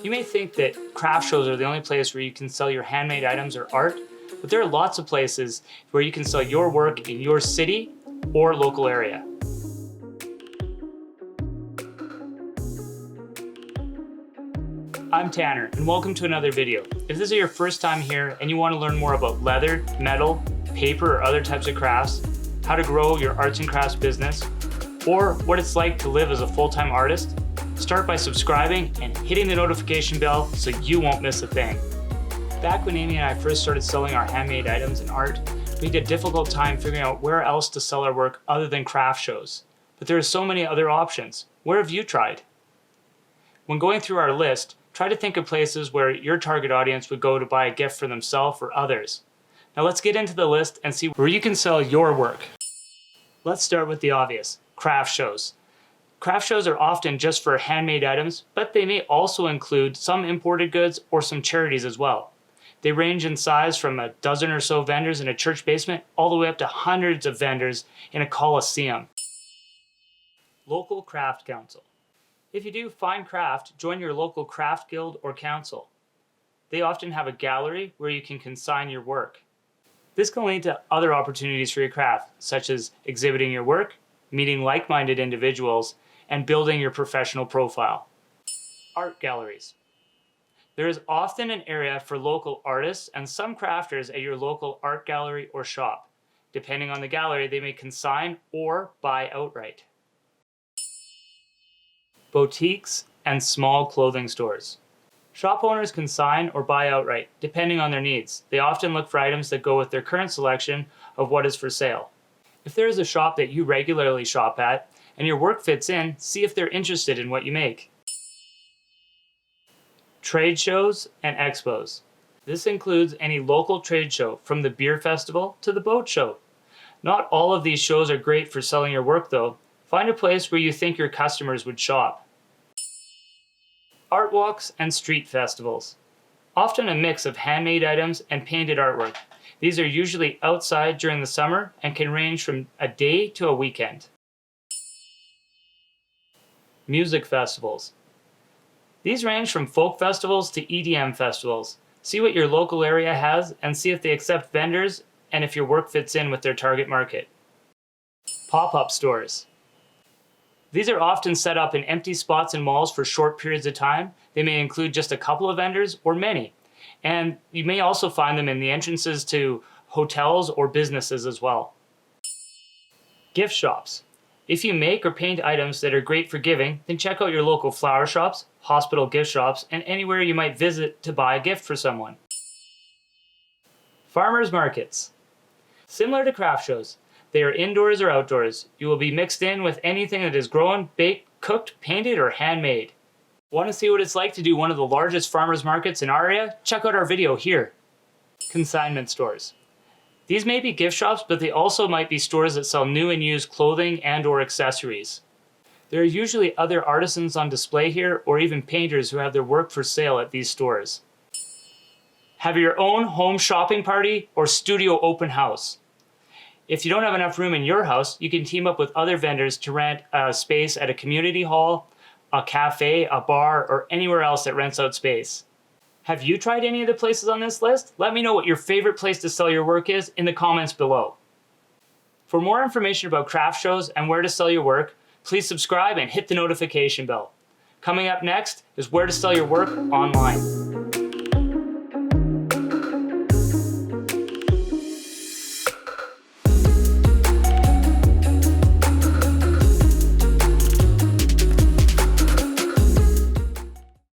You may think that craft shows are the only place where you can sell your handmade items or art, but there are lots of places where you can sell your work in your city or local area. I'm Tanner, and welcome to another video. If this is your first time here and you want to learn more about leather, metal, paper, or other types of crafts, how to grow your arts and crafts business, or what it's like to live as a full-time artist, start by subscribing and hitting the notification bell so you won't miss a thing. Back when Amy and I first started selling our handmade items and art, we had a difficult time figuring out where else to sell our work other than craft shows. But there are so many other options. Where have you tried? When going through our list, try to think of places where your target audience would go to buy a gift for themselves or others. Now let's get into the list and see where you can sell your work. Let's start with the obvious, craft shows. Craft shows are often just for handmade items, but they may also include some imported goods or some charities as well. They range in size from a dozen or so vendors in a church basement all the way up to hundreds of vendors in a coliseum. Local Craft Council. If you do fine craft, join your local craft guild or council. They often have a gallery where you can consign your work. This can lead to other opportunities for your craft, such as exhibiting your work, meeting like-minded individuals, and building your professional profile. Art galleries. There is often an area for local artists and some crafters at your local art gallery or shop. Depending on the gallery, they may consign or buy outright. Boutiques and small clothing stores. Shop owners consign or buy outright, depending on their needs. They often look for items that go with their current selection of what is for sale. If there is a shop that you regularly shop at and your work fits in, see if they're interested in what you make. Trade shows and expos. This includes any local trade show, from the beer festival to the boat show. Not all of these shows are great for selling your work though. Find a place where you think your customers would shop. Art walks and street festivals. Often a mix of handmade items and painted artwork. These are usually outside during the summer and can range from a day to a weekend. Music festivals. These range from folk festivals to EDM festivals. See what your local area has and see if they accept vendors and if your work fits in with their target market. Pop-up stores. These are often set up in empty spots in malls for short periods of time. They may include just a couple of vendors or many. And you may also find them in the entrances to hotels or businesses as well. Gift shops. If you make or paint items that are great for giving, then check out your local flower shops, hospital gift shops, and anywhere you might visit to buy a gift for someone. Farmers markets. Similar to craft shows, they are indoors or outdoors. You will be mixed in with anything that is grown, baked, cooked, painted, or handmade. Want to see what it's like to do one of the largest farmers markets in our area? Check out our video here. Consignment stores. These may be gift shops, but they also might be stores that sell new and used clothing and or accessories. There are usually other artisans on display here or even painters who have their work for sale at these stores. Have your own home shopping party or studio open house. If you don't have enough room in your house, you can team up with other vendors to rent a space at a community hall, a cafe, a bar, or anywhere else that rents out space. Have you tried any of the places on this list? Let me know what your favorite place to sell your work is in the comments below. For more information about craft shows and where to sell your work, please subscribe and hit the notification bell. Coming up next is where to sell your work online.